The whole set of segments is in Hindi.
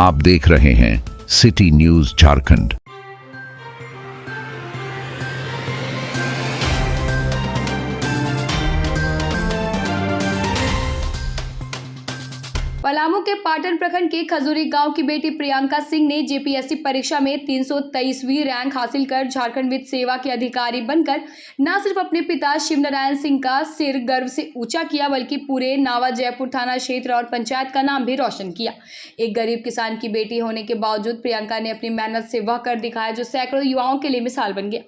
आप देख रहे हैं सिटी न्यूज झारखंड। पलामू के पाटन प्रखंड के खजूरी गांव की बेटी प्रियंका सिंह ने जेपीएससी परीक्षा में 323वीं रैंक हासिल कर झारखंड वित्त सेवा के अधिकारी बनकर न सिर्फ अपने पिता शिवनारायण सिंह का सिर गर्व से ऊंचा किया, बल्कि पूरे नावा जयपुर थाना क्षेत्र और पंचायत का नाम भी रोशन किया। एक गरीब किसान की बेटी होने के बावजूद प्रियंका ने अपनी मेहनत से वह कर दिखाया जो सैकड़ों युवाओं के लिए मिसाल बन गया।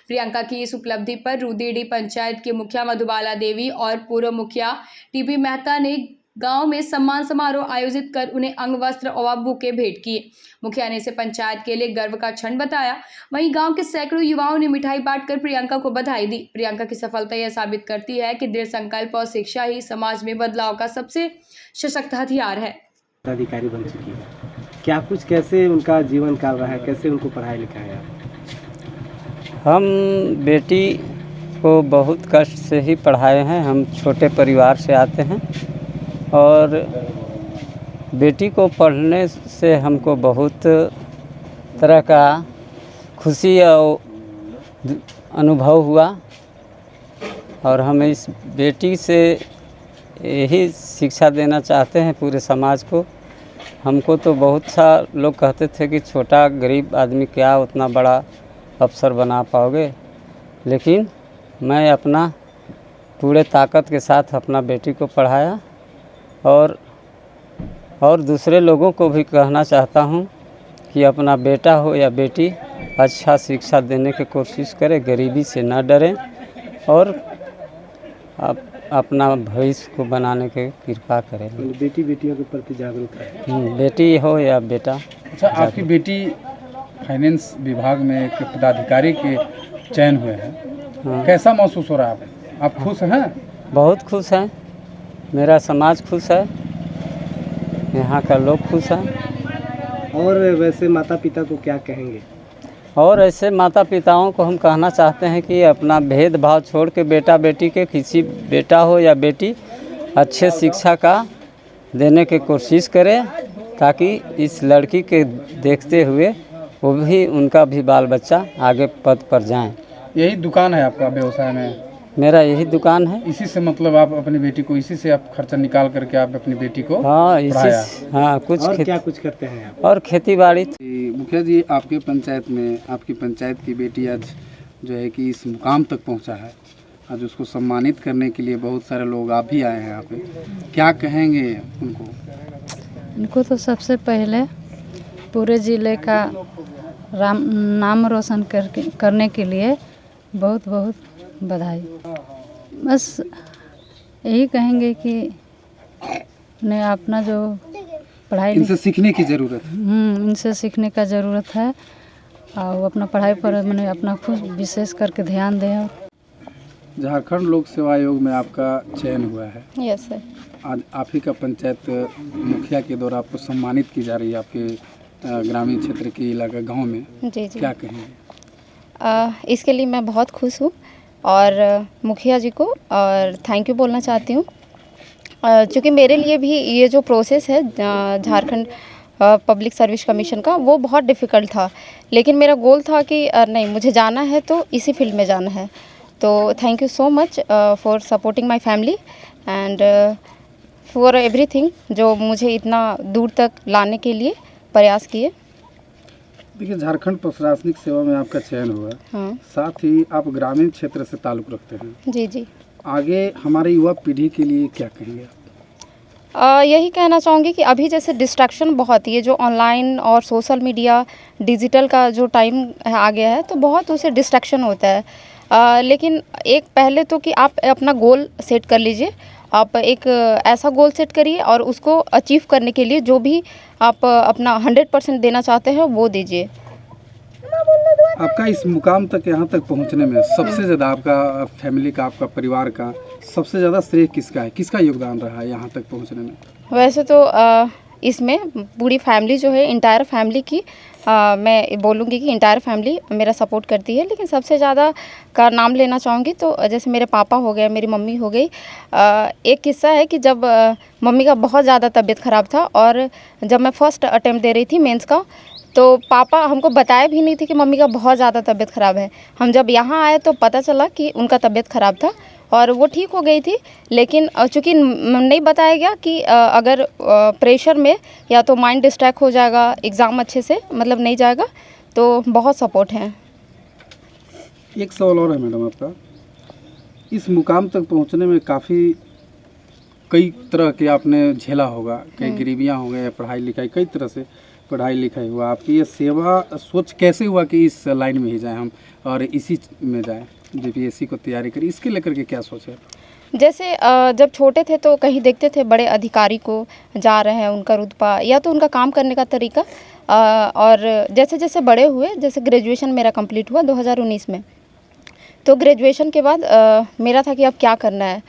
प्रियंका की इस उपलब्धि पर रूदीडी पंचायत के मुखिया मधुबाला देवी और पूर्व मुखिया टीपी मेहता ने गांव में सम्मान समारोह आयोजित कर उन्हें अंग वस्त्र और बुके भेंट किए। मुखिया ने इसे पंचायत के लिए गर्व का क्षण बताया। वहीं गांव के सैकड़ों युवाओं ने मिठाई बांटकर प्रियंका को बधाई दी। प्रियंका की सफलता यह साबित करती है कि दृढ़ संकल्प और शिक्षा ही समाज में बदलाव का सबसे सशक्त हथियार है। अधिकारी बन चुकी है, क्या कुछ कैसे उनका जीवन काल रहा है, कैसे उनको पढ़ाई लिखाया? हम बेटी को बहुत कष्ट से ही पढ़ाए हैं। हम छोटे परिवार से आते हैं और बेटी को पढ़ने से हमको बहुत तरह का खुशी और अनुभव हुआ और हम इस बेटी से यही शिक्षा देना चाहते हैं पूरे समाज को। हमको तो बहुत सा लोग कहते थे कि छोटा गरीब आदमी क्या उतना बड़ा अफसर बना पाओगे, लेकिन मैं अपना पूरे ताकत के साथ अपना बेटी को पढ़ाया और दूसरे लोगों को भी कहना चाहता हूँ कि अपना बेटा हो या बेटी अच्छा शिक्षा देने की कोशिश करें, गरीबी से न डरें और अपना भविष्य को बनाने की कृपा करें। बेटियों के प्रति जागरूक है, बेटी हो या बेटा। अच्छा, आपकी बेटी फाइनेंस विभाग में एक पदाधिकारी के चयन हुए हैं। हाँ। कैसा महसूस हो रहा है? आप खुश हैं? बहुत खुश हैं, मेरा समाज खुश है, यहाँ का लोग खुश हैं। और वैसे माता पिता को क्या कहेंगे? और ऐसे माता पिताओं को हम कहना चाहते हैं कि अपना भेदभाव छोड़ के बेटा बेटी के किसी बेटा हो या बेटी अच्छे शिक्षा का देने की कोशिश करें, ताकि इस लड़की के देखते हुए वो भी उनका भी बाल बच्चा आगे पद पर जाएं। यही दुकान है आपका व्यवसाय में? मेरा यही दुकान है। इसी से मतलब आप अपनी बेटी को इसी से आप खर्चा निकाल करके आप अपनी बेटी को हाँ, पढ़ाया? हाँ, कुछ और क्या कुछ करते हैं आप? और खेती बाड़ी। मुखिया जी, आपके पंचायत में आपकी पंचायत की बेटी आज जो है कि इस मुकाम तक पहुंचा है, आज उसको सम्मानित करने के लिए बहुत सारे लोग आप भी आए हैं यहाँ पे, क्या कहेंगे उनको? उनको तो सबसे पहले पूरे ज़िले का नाम रोशन करने के लिए बहुत बहुत बधाई। बस यही कहेंगे कि उन्हें अपना जो पढ़ाई इनसे सीखने की ज़रूरत है। इनसे सीखने का ज़रूरत है और वो अपना पढ़ाई पर मैंने अपना खुद विशेष करके ध्यान दें। झारखंड लोक सेवा आयोग में आपका चयन हुआ है। Yes sir. आज आप ही का पंचायत मुखिया के द्वारा आपको सम्मानित की जा रही है आपके ग्रामीण क्षेत्र के इलाका गांव में। जी। क्या कहेंगे? इसके लिए मैं बहुत खुश हूँ और मुखिया जी को और थैंक यू बोलना चाहती हूँ, क्योंकि मेरे लिए भी ये जो प्रोसेस है झारखंड पब्लिक सर्विस कमीशन का, वो बहुत डिफ़िकल्ट था, लेकिन मेरा गोल था कि नहीं, मुझे जाना है तो इसी फील्ड में जाना है। तो thank you so much for supporting my family and for everything, जो मुझे इतना दूर तक लाने के लिए प्रयास किए। देखिए, झारखंड प्रशासनिक सेवा में आपका चयन हुआ। हाँ। साथ ही आप ग्रामीण क्षेत्र से ताल्लुक़ रखते हैं। जी जी। आगे हमारे युवा पीढ़ी के लिए क्या कहेंगे? यही कहना चाहूँगी कि अभी जैसे डिस्ट्रैक्शन बहुत, ये जो ऑनलाइन और सोशल मीडिया डिजिटल का जो टाइम आ गया है, तो बहुत उसे डिस्ट्रैक्शन होता है। लेकिन एक पहले तो कि आप अपना गोल सेट कर लीजिए, आप एक ऐसा गोल सेट करिए और उसको अचीव करने के लिए जो भी आप अपना 100% देना चाहते हैं वो दीजिए। आपका इस मुकाम तक यहाँ तक पहुँचने में सबसे ज़्यादा आपका फैमिली का, आपका परिवार का सबसे ज़्यादा श्रेय किसका है? किसका योगदान रहा है यहाँ तक पहुँचने में? वैसे तो इसमें पूरी फैमिली जो है, इंटायर फैमिली की मैं बोलूँगी कि इंटायर फैमिली मेरा सपोर्ट करती है। लेकिन सबसे ज़्यादा का नाम लेना चाहूँगी तो जैसे मेरे पापा हो गए, मेरी मम्मी हो गई। एक किस्सा है कि जब मम्मी का बहुत ज़्यादा तबीयत ख़राब था और जब मैं फ़र्स्ट अटेम्प्ट दे रही थी मेंस का, तो पापा हमको बताया भी नहीं थी कि मम्मी का बहुत ज़्यादा तबीयत ख़राब है। हम जब यहाँ आए तो पता चला कि उनका तबीयत ख़राब था और वो ठीक हो गई थी। लेकिन चूँकि नहीं बताया गया कि अगर प्रेशर में या तो माइंड डिस्ट्रैक्ट हो जाएगा, एग्ज़ाम अच्छे से मतलब नहीं जाएगा, तो बहुत सपोर्ट है। एक सवाल और है मैडम आपका, इस मुकाम तक पहुंचने में काफ़ी कई तरह के आपने झेला होगा, कई गरीबियां हो गए, पढ़ाई लिखाई कई तरह से पढ़ाई लिखाई हुआ। आपकी ये सेवा सोच कैसे हुआ कि इस लाइन में ही जाएं हम और इसी में जाएं, JPSC को तैयारी करें, इसके लेकर के क्या सोचे? जैसे जब छोटे थे तो कहीं देखते थे बड़े अधिकारी को जा रहे हैं, उनका रुतबा या तो उनका काम करने का तरीका, और जैसे जैसे बड़े हुए, जैसे ग्रेजुएशन मेरा कंप्लीट हुआ 2019 में, तो ग्रेजुएशन के बाद मेरा था कि अब क्या करना है।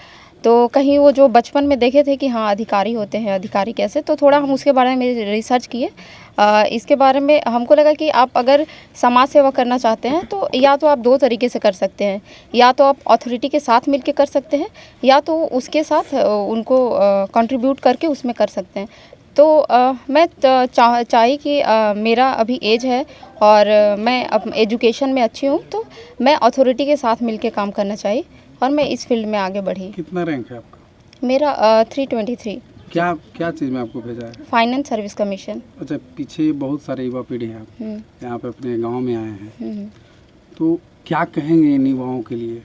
तो कहीं वो जो बचपन में देखे थे कि हाँ अधिकारी होते हैं, अधिकारी कैसे, तो थोड़ा हम उसके बारे में रिसर्च किए। इसके बारे में हमको लगा कि आप अगर समाज सेवा करना चाहते हैं तो या तो आप दो तरीके से कर सकते हैं, या तो आप अथॉरिटी के साथ मिलके कर सकते हैं, या तो उसके साथ उनको कंट्रीब्यूट करके उसमें कर सकते हैं। तो मैं चाही कि मेरा अभी एज है और मैं अब एजुकेशन में अच्छी हूँ, तो मैं अथॉरिटी के साथ मिलके काम करना चाहिए और मैं इस फील्ड में आगे बढ़ी। कितना रैंक है आपका? मेरा 323। क्या क्या चीज़ में आपको भेजा है? Finance service commission. अच्छा, पीछे बहुत सारे युवा पीढ़ी हैं, यहाँ पे अपने गांव में आए हैं, तो क्या कहेंगे इन युवाओं के लिए?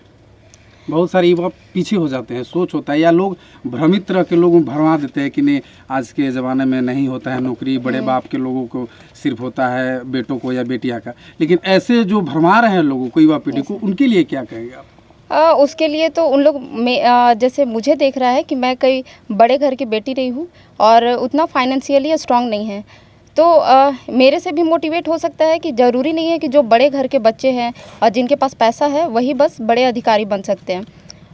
बहुत सारे युवा पीछे हो जाते हैं, सोच होता है, या लोग भ्रमित तरह के लोगों भरवा देते हैं कि नहीं आज के ज़माने में नहीं होता है नौकरी, बड़े बाप के लोगों को सिर्फ होता है बेटों को या बेटियां का। लेकिन ऐसे जो भरमा रहे हैं लोगों को, युवा पीढ़ी को, उनके लिए क्या कहेंगे आप? उसके लिए तो उन लोग में जैसे मुझे देख रहा है कि मैं कई बड़े घर की बेटी नहीं हूँ और उतना फाइनेंशियली स्ट्रांग नहीं है, तो मेरे से भी मोटिवेट हो सकता है कि ज़रूरी नहीं है कि जो बड़े घर के बच्चे हैं और जिनके पास पैसा है वही बस बड़े अधिकारी बन सकते हैं।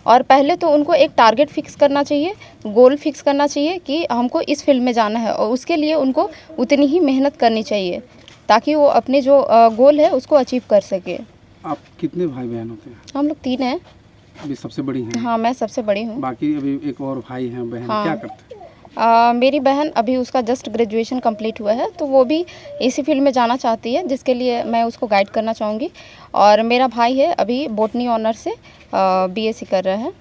और पहले तो उनको एक टारगेट फिक्स करना चाहिए, गोल फिक्स करना चाहिए कि हमको इस फील्ड में जाना है, और उसके लिए उनको उतनी ही मेहनत करनी चाहिए ताकि वो अपने जो गोल है उसको अचीव कर सके। आप कितने भाई बहन होते हैं? हम लोग 3 हैं। अभी सबसे बड़ी हैं? हाँ, मैं सबसे बड़ी हूँ। बाकी अभी एक और भाई हैं, बहन हाँ। क्या करते हैं? मेरी बहन अभी उसका जस्ट ग्रेजुएशन कंप्लीट हुआ है, तो वो भी इसी फील्ड में जाना चाहती है, जिसके लिए मैं उसको गाइड करना चाहूँगी। और मेरा भाई है अभी बॉटनी ऑनर से BSc कर रहा है।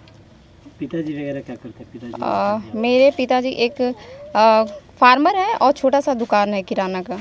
पिताजी वगैरह क्या करते हैं? पिताजी मेरे पिताजी एक फार्मर है और छोटा सा दुकान है किराना का।